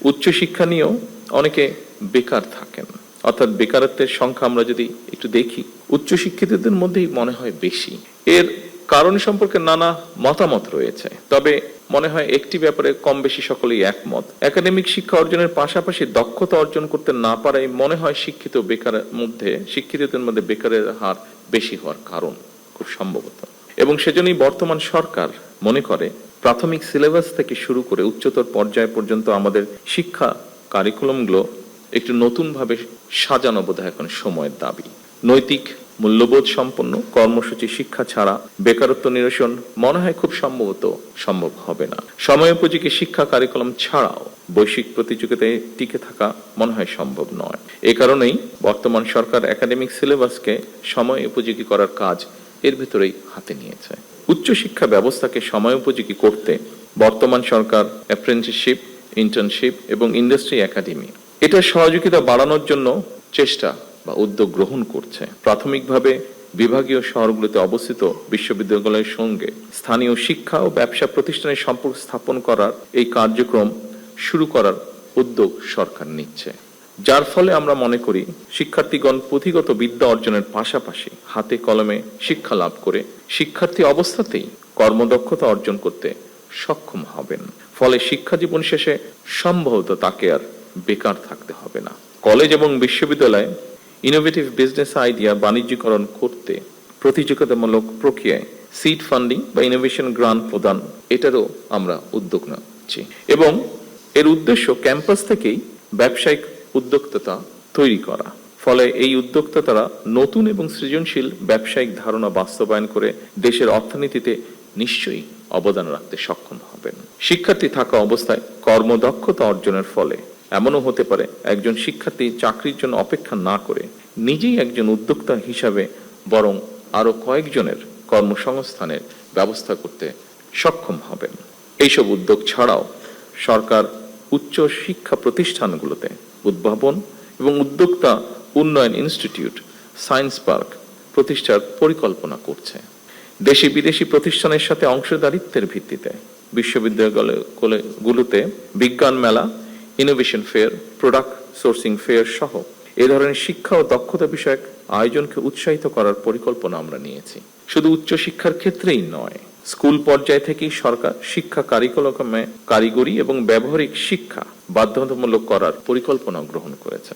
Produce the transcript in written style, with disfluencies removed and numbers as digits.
উচ্চশিক্ষা নিয়েও অনেকে বেকার থাকেন, অর্থাৎ বেকারত্বের সংখ্যা আমরা যদি একটু দেখি উচ্চশিক্ষিতদের মধ্যেই মনে হয় বেশি। এর কারণ সম্পর্কে নানা মতামত রয়েছে, তবে মনে হয় একটি ব্যাপারে কম বেশি সকলেই একমত। একাডেমিক শিক্ষা অর্জনের পাশাপাশি দক্ষতা অর্জন করতে না পারাই মনে হয় শিক্ষিতদের মধ্যে বেকারের হার বেশি হওয়ার কারণ, খুব সম্ভবত। এবং সেজন্যই বর্তমান সরকার মনে করে প্রাথমিক সিলেবাস থেকে শুরু করে উচ্চতর পর্যায় পর্যন্ত আমাদের শিক্ষা কারিকুলামগুলো একটু নতুন ভাবে সাজানো বোধহয় এখন সময়ের দাবি। নৈতিক মূল্যবোধ সম্পন্ন কর্মসূচি শিক্ষা ছাড়া বেকারত্ব নিরসন মনে হয় খুব সম্ভবত সম্ভব হবে না। সময়োপযোগী শিক্ষা কারিকুলাম ছাড়াও বৈশ্বিক প্রতিযোগিতায় টিকে থাকা মনে হয় সম্ভব নয়। এ কারণেই বর্তমান সরকার একাডেমিক সিলেবাসকে সময়োপযোগী করার কাজ এর ভিতরেই হাতে নিয়েছে। উচ্চশিক্ষা ব্যবস্থাকে সময়োপযোগী করতে বর্তমান সরকার অ্যাপ্রেন্টিসশিপ, ইন্টার্নশিপ এবং ইন্ডাস্ট্রি একাডেমি এটার সহযোগিতা বাড়ানোর জন্য চেষ্টা বা উদ্যোগ গ্রহণ করছে। প্রাথমিকভাবে বিভাগীয় শহরগুলোতে অবস্থিত বিশ্ববিদ্যালয়ের সঙ্গে স্থানীয় শিক্ষা ও ব্যবসা প্রতিষ্ঠানের সম্পর্ক স্থাপন করার এই কার্যক্রম শুরু করার উদ্যোগ সরকার নিচ্ছে, যার ফলে আমরা মনে করি শিক্ষার্থীগণ পুঁথিগত বিদ্যা অর্জনের পাশাপাশি হাতে কলমে শিক্ষা লাভ করে শিক্ষার্থী অবস্থাতেই কর্মদক্ষতা অর্জন করতে সক্ষম হবেন। ফলে শিক্ষা জীবন শেষে সম্ভবত তাকে আর বেকার থাকতে হবে না। কলেজ এবং বিশ্ববিদ্যালয়ে ইনোভেটিভ বিজনেস আইডিয়া বাণিজ্যিকরণ করতে প্রতিযোগিতামূলক প্রক্রিয়ায় সিড ফান্ডিং বা ইনোভেশন গ্রান্ট প্রদান এটারও আমরা উদ্যোগ নিচ্ছি এবং এর উদ্দেশ্য ক্যাম্পাস থেকেই ব্যবসায়িক উদ্যোক্তা তৈরি করা। ফলে এই উদ্যোক্তারা নতুন এবং সৃজনশীল ব্যবসায়িক ধারণা বাস্তবায়ন করে দেশের অর্থনীতিতে নিশ্চয়ই অবদান রাখতে সক্ষম হবেন। শিক্ষার্থী থাকা অবস্থায় কর্মদক্ষতা অর্জনের ফলে এমনও হতে পারে একজন শিক্ষার্থী চাকরির জন্য অপেক্ষা না করে নিজেই একজন উদ্যোক্তা হিসাবে বরং আরো কয়েকজনের কর্মসংস্থানের ব্যবস্থা করতে সক্ষম হবেন। এইসব উদ্যোগ ছাড়াও সরকার উচ্চ শিক্ষা প্রতিষ্ঠানগুলোতে উদ্ভাবন এবং উদ্যোক্তা উন্নয়ন ইনস্টিটিউট, সায়েন্স পার্ক প্রতিষ্ঠার পরিকল্পনা করছে। দেশি বিদেশি প্রতিষ্ঠানের সাথে অংশীদারিত্বের ভিত্তিতে বিশ্ববিদ্যালয়গুলোতে বিজ্ঞান মেলা, innovation fair, product sourcing fair সহ এ ধরনের শিক্ষা ও দক্ষতা বিষয়ক আয়োজনকে উৎসাহিত করার পরিকল্পনা আমরা নিয়েছি। শুধু উচ্চশিক্ষার ক্ষেত্রেই নয়, স্কুল পর্যায় থেকেই সরকার শিক্ষা কারিকুলামে কারিগরি এবং ব্যবহারিক শিক্ষা বাধ্যতামূলক করার পরিকল্পনা গ্রহণ করেছে।